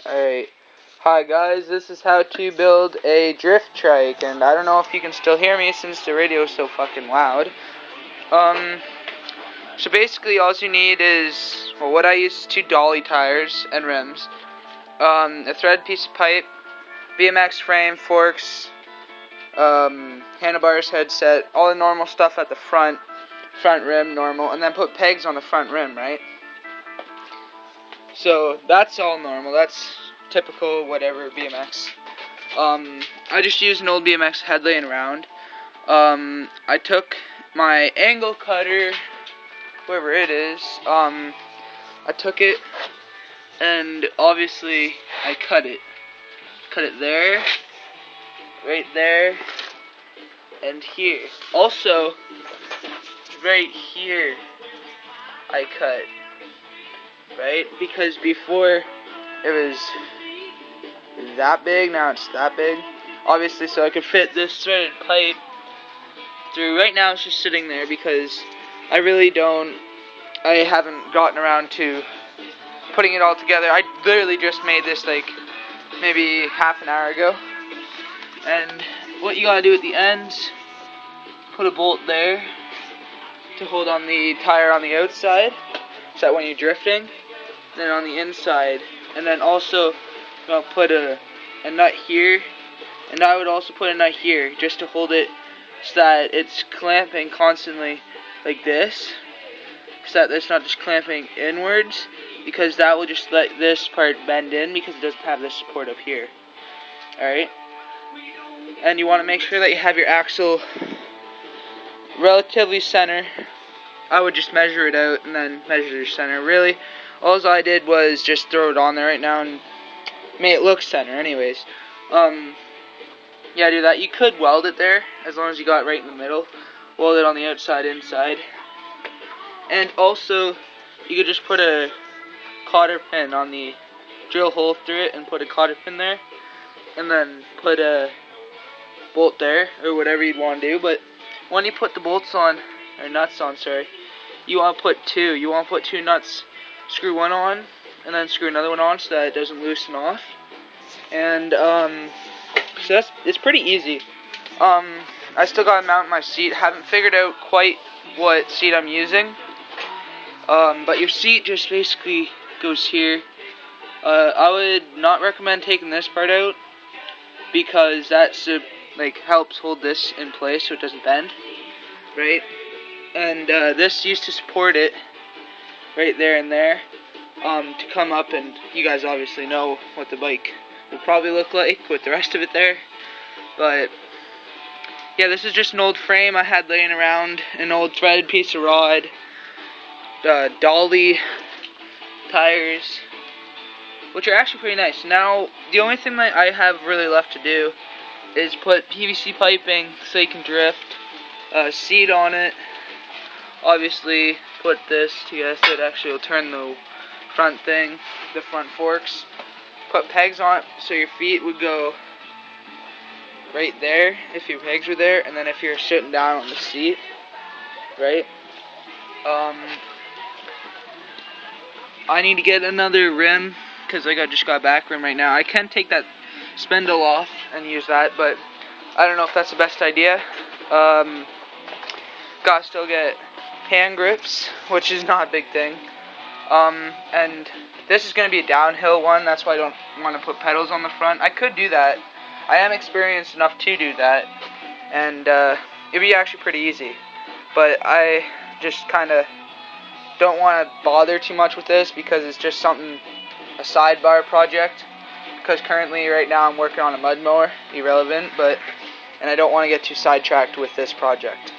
Alright, hi guys, this is how to build a drift trike, and I don't know if you can still hear me since the radio is so fucking loud. So basically all you need is, well, what I use is 2 dolly tires and rims, a thread piece of pipe, BMX frame, forks, handlebars, headset, all the normal stuff at the front rim normal, and then put pegs on the front rim, right? So that's all normal, that's typical whatever BMX. I just used an old BMX head laying around. I took my angle cutter, wherever it is, I took it and obviously I cut it there, right there, and here. Also, right here I cut, right? Because before it was that big, now it's that big. Obviously, so I could fit this threaded pipe through. Right now it's just sitting there because I haven't gotten around to putting it all together. I literally just made this like maybe half an hour ago. And what you gotta do at the ends, put a bolt there to hold on the tire on the outside, so that when you're drifting, then on the inside, and then also I'll put a nut here, and I would also put a nut here just to hold it so that it's clamping constantly like this, so that it's not just clamping inwards, because that will just let this part bend in because it doesn't have this support up here. Alright? And you want to make sure that you have your axle relatively center. I would just measure it out and then measure your center. Really, all I did was just throw it on there right now and made it look center anyways. Yeah, do that. You could weld it there as long as you got it right in the middle. Weld it on the outside, inside. And also, you could just put a cotter pin on the drill hole through it and put a cotter pin there, and then put a bolt there, or whatever you'd want to do. But when you put the bolts on, or nuts on, sorry, you want to put two. You want to put 2 nuts, screw one on, and then screw another one on so that it doesn't loosen off. And so it's pretty easy. I still gotta mount my seat. Haven't figured out quite what seat I'm using. But your seat just basically goes here. I would not recommend taking this part out because that's helps hold this in place so it doesn't bend, right? And this used to support it right there and there, to come up, and you guys obviously know what the bike will probably look like with the rest of it there. But yeah, this is just an old frame I had laying around, an old threaded piece of rod, dolly tires, which are actually pretty nice. Now, the only thing that I have really left to do is put PVC piping so you can drift, seat on it, obviously put this together so it actually will turn the front thing, the front forks, put pegs on it so your feet would go right there if your pegs were there, and then if you're sitting down on the seat, right? I need to get another rim because I just got a back rim right now. I can take that spindle off and use that, but I don't know if that's the best idea. Gotta still get hand grips, which is not a big thing. And this is going to be a downhill one, that's why I don't want to put pedals on the front. I could do that. I am experienced enough to do that, and it'd be actually pretty easy. But I just kind of don't want to bother too much with this because it's just something, a sidebar project. Because currently, right now, I'm working on a mud mower, irrelevant, and I don't want to get too sidetracked with this project.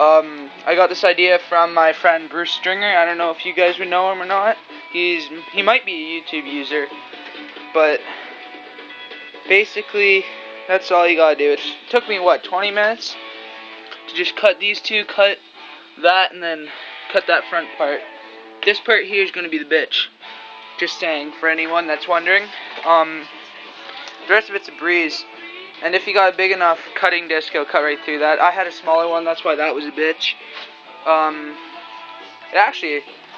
I got this idea from my friend Bruce Stringer. I don't know if you guys would know him or not. He might be a YouTube user, but basically, that's all you gotta do. It took me, 20 minutes to just cut these two, cut that, and then cut that front part. This part here is gonna be the bitch. Just saying, for anyone that's wondering. The rest of it's a breeze. And if you got a big enough cutting disc, it'll cut right through that. I had a smaller one, that's why that was a bitch.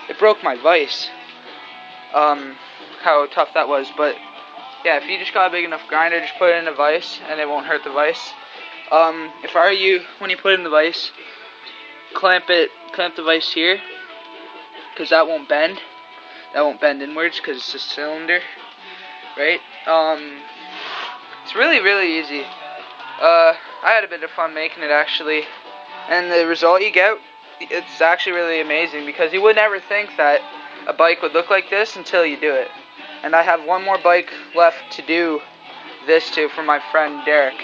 It broke my vise. How tough that was, but yeah, if you just got a big enough grinder, just put it in a vise and it won't hurt the vise. If I were you, when you put it in the vise, clamp the vise here, because that won't bend. That won't bend inwards because it's a cylinder, right? It's really easy. I had a bit of fun making it actually, and the result you get, it's actually really amazing, because you would never think that a bike would look like this until you do it. And I have one more bike left to do this to for my friend Derek.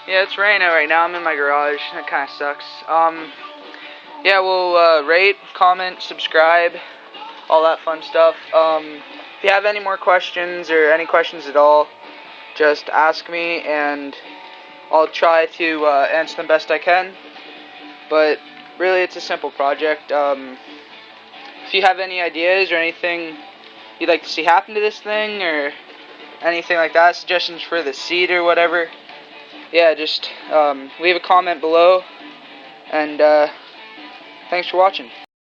Yeah, it's raining out right now. I'm in my garage. That kind of sucks. Yeah, we'll rate, comment, subscribe, all that fun stuff. If you have any more questions or any questions at all, just ask me and I'll try to answer them best I can. But really, it's a simple project. If you have any ideas or anything you'd like to see happen to this thing or anything like that, suggestions for the seat or whatever, yeah, just leave a comment below, and thanks for watching.